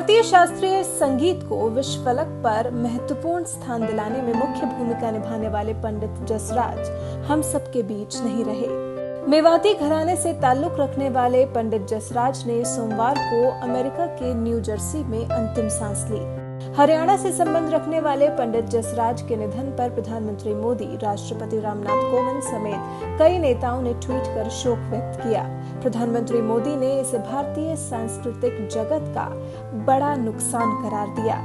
भारतीय शास्त्रीय संगीत को विश्व फलक पर महत्वपूर्ण स्थान दिलाने में मुख्य भूमिका निभाने वाले पंडित जसराज हम सबके बीच नहीं रहे। मेवाती घराने से ताल्लुक रखने वाले पंडित जसराज ने सोमवार को अमेरिका के न्यू जर्सी में अंतिम सांस ली। हरियाणा से संबंध रखने वाले पंडित जसराज के निधन पर प्रधानमंत्री मोदी, राष्ट्रपति रामनाथ कोविंद समेत कई नेताओं ने ट्वीट कर शोक व्यक्त किया। प्रधानमंत्री मोदी ने इसे भारतीय सांस्कृतिक जगत का बड़ा नुकसान करार दिया।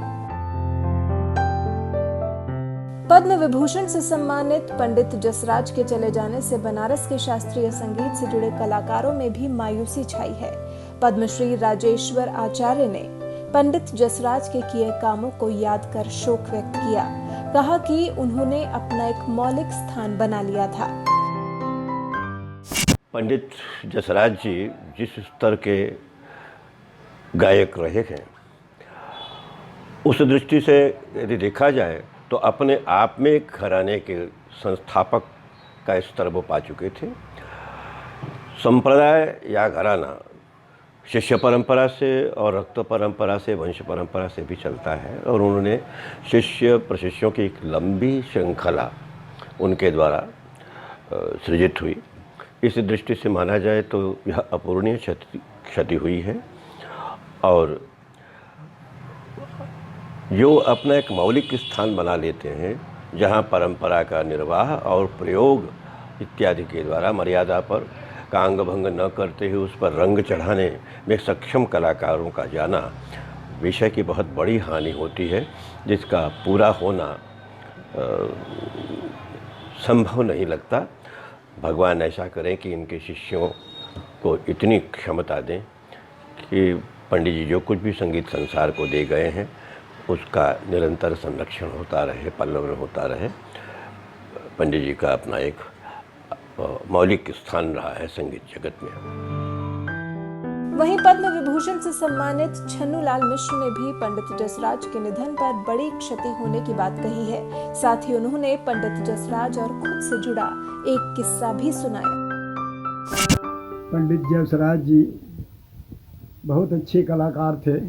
पद्म विभूषण से सम्मानित पंडित जसराज के चले जाने से बनारस के शास्त्रीय संगीत से जुड़े कलाकारों में भी मायूसी छाई है। पद्मश्री राजेश्वर आचार्य ने पंडित जसराज के किए कामों को याद कर शोक व्यक्त किया। कहा कि उन्होंने अपना एक मौलिक स्थान बना लिया था। पंडित जसराज जी जिस स्तर के गायक रहे हैं, उस दृष्टि से यदि देखा जाए तो अपने आप में एक घराने के संस्थापक का स्तर वो पा चुके थे। संप्रदाय या घराना शिष्य परंपरा से और रक्त परंपरा से, वंश परंपरा से भी चलता है और उन्होंने शिष्य प्रशिष्यों की एक लंबी श्रृंखला उनके द्वारा सृजित हुई। इस दृष्टि से माना जाए तो यह अपूरणीय क्षति हुई है और जो अपना एक मौलिक स्थान बना लेते हैं, जहां परंपरा का निर्वाह और प्रयोग इत्यादि के द्वारा मर्यादा पर कांग भंग न करते हुए उस पर रंग चढ़ाने में सक्षम कलाकारों का जाना विषय की बहुत बड़ी हानि होती है, जिसका पूरा होना संभव नहीं लगता। भगवान ऐसा करें कि इनके शिष्यों को इतनी क्षमता दें कि पंडित जी जो कुछ भी संगीत संसार को दे गए हैं उसका निरंतर संरक्षण होता रहे, पल्लव होता रहे। पंडित जी का अपना एक मौलिक स्थान रहा है संगीत जगत में। वहीं पद्म विभूषण से सम्मानित छन्नूलाल मिश्र ने भी पंडित जसराज के निधन पर बड़ी क्षति होने की बात कही है। साथ ही उन्होंने पंडित जसराज और खुद से जुड़ा एक किस्सा भी सुनाया। पंडित जसराज जी बहुत अच्छे कलाकार थे।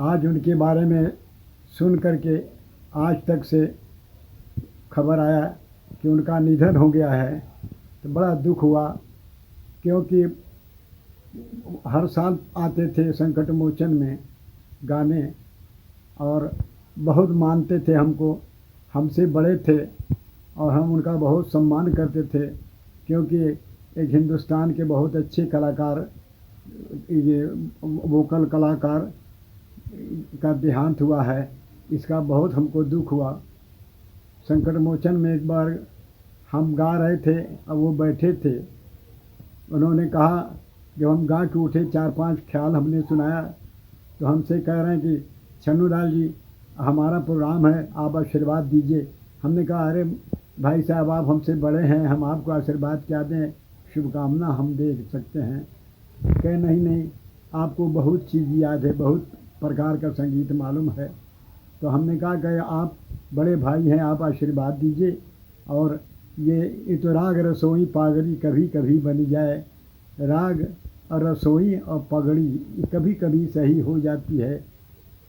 आज उनके बारे में सुन करके आज तक से खबर आया कि उनका निधन हो गया है तो बड़ा दुख हुआ, क्योंकि हर साल आते थे संकट मोचन में गाने और बहुत मानते थे हमको, हमसे बड़े थे और हम उनका बहुत सम्मान करते थे, क्योंकि एक हिंदुस्तान के बहुत अच्छे कलाकार, ये वोकल कलाकार का देहांत हुआ है। इसका बहुत हमको दुख हुआ। संकट मोचन में एक बार हम गा रहे थे और वो बैठे थे। उन्होंने कहा, जब हम गा के उठे 4-5 ख्याल हमने सुनाया तो हमसे कह रहे हैं कि छन्नूलाल जी हमारा प्रोग्राम है, आप आशीर्वाद दीजिए। हमने कहा, अरे भाई साहब आप हमसे बड़े हैं, हम आपको आशीर्वाद क्या दें, शुभकामना हम दे सकते हैं। कहे नहीं, आपको बहुत चीज़ याद है, बहुत प्रकार का संगीत मालूम है। तो हमने कहा कि आप बड़े भाई हैं, आप आशीर्वाद दीजिए। और ये तो राग रसोई पागड़ी कभी कभी बनी जाए, राग और रसोई और पगड़ी कभी कभी सही हो जाती है।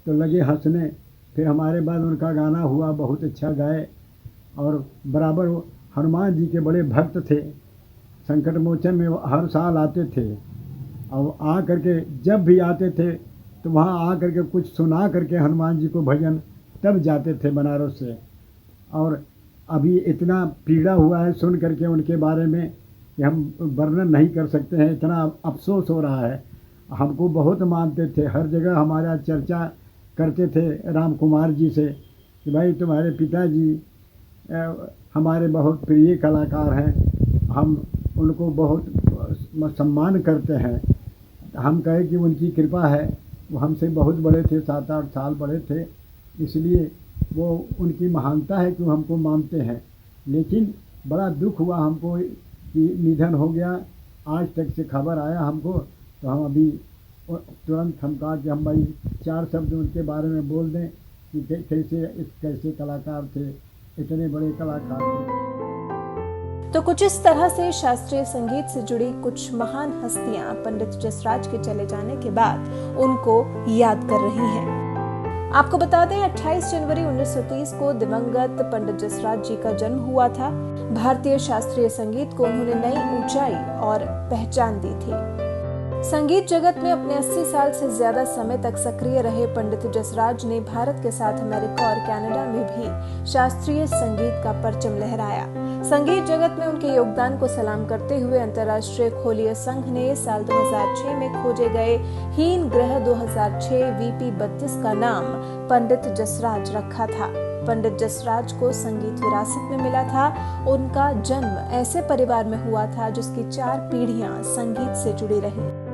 तो लगे हंसने। फिर हमारे बाद उनका गाना हुआ, बहुत अच्छा गाए और बराबर हनुमान जी के बड़े भक्त थे। संकट मोचन में हर साल आते थे और आ करके जब भी आते थे तो वहाँ आ करके कुछ सुना करके हनुमान जी को भजन तब जाते थे बनारस से। और अभी इतना पीड़ा हुआ है सुन करके उनके बारे में कि हम वर्णन नहीं कर सकते हैं, इतना अफसोस हो रहा है। हमको बहुत मानते थे, हर जगह हमारा चर्चा करते थे राम कुमार जी से कि भाई तुम्हारे पिताजी हमारे बहुत प्रिय कलाकार हैं, हम उनको बहुत सम्मान करते हैं। हम कहे कि उनकी कृपा है, वो हमसे बहुत बड़े थे, 7-8 साल बड़े थे, इसलिए वो उनकी महानता है कि हमको मानते हैं। लेकिन बड़ा दुख हुआ हमको कि निधन हो गया। आज तक से खबर आया हमको तो हम अभी तुरंत हम कहा कि हम भाई 4 शब्द उनके बारे में बोल दें कि कैसे कलाकार थे, इतने बड़े कलाकार थे। तो कुछ इस तरह से शास्त्रीय संगीत से जुड़ी कुछ महान हस्तियां पंडित जसराज के चले जाने के बाद उनको याद कर रही हैं। आपको बता दें 28 जनवरी 1930 को दिवंगत पंडित जसराज जी का जन्म हुआ था। भारतीय शास्त्रीय संगीत को उन्होंने नई ऊंचाई और पहचान दी थी। संगीत जगत में अपने 80 साल से ज्यादा समय तक सक्रिय रहे पंडित जसराज ने भारत के साथ अमेरिका और कनाडा में भी शास्त्रीय संगीत का परचम लहराया। संगीत जगत में उनके योगदान को सलाम करते हुए अंतर्राष्ट्रीय खोलिया संघ ने साल 2006 में खोजे गए हीन ग्रह 2006 VP 32 का नाम पंडित जसराज रखा था। पंडित जसराज को संगीत विरासत में मिला था। उनका जन्म ऐसे परिवार में हुआ था जिसकी 4 पीढ़ियां संगीत से जुड़ी रही।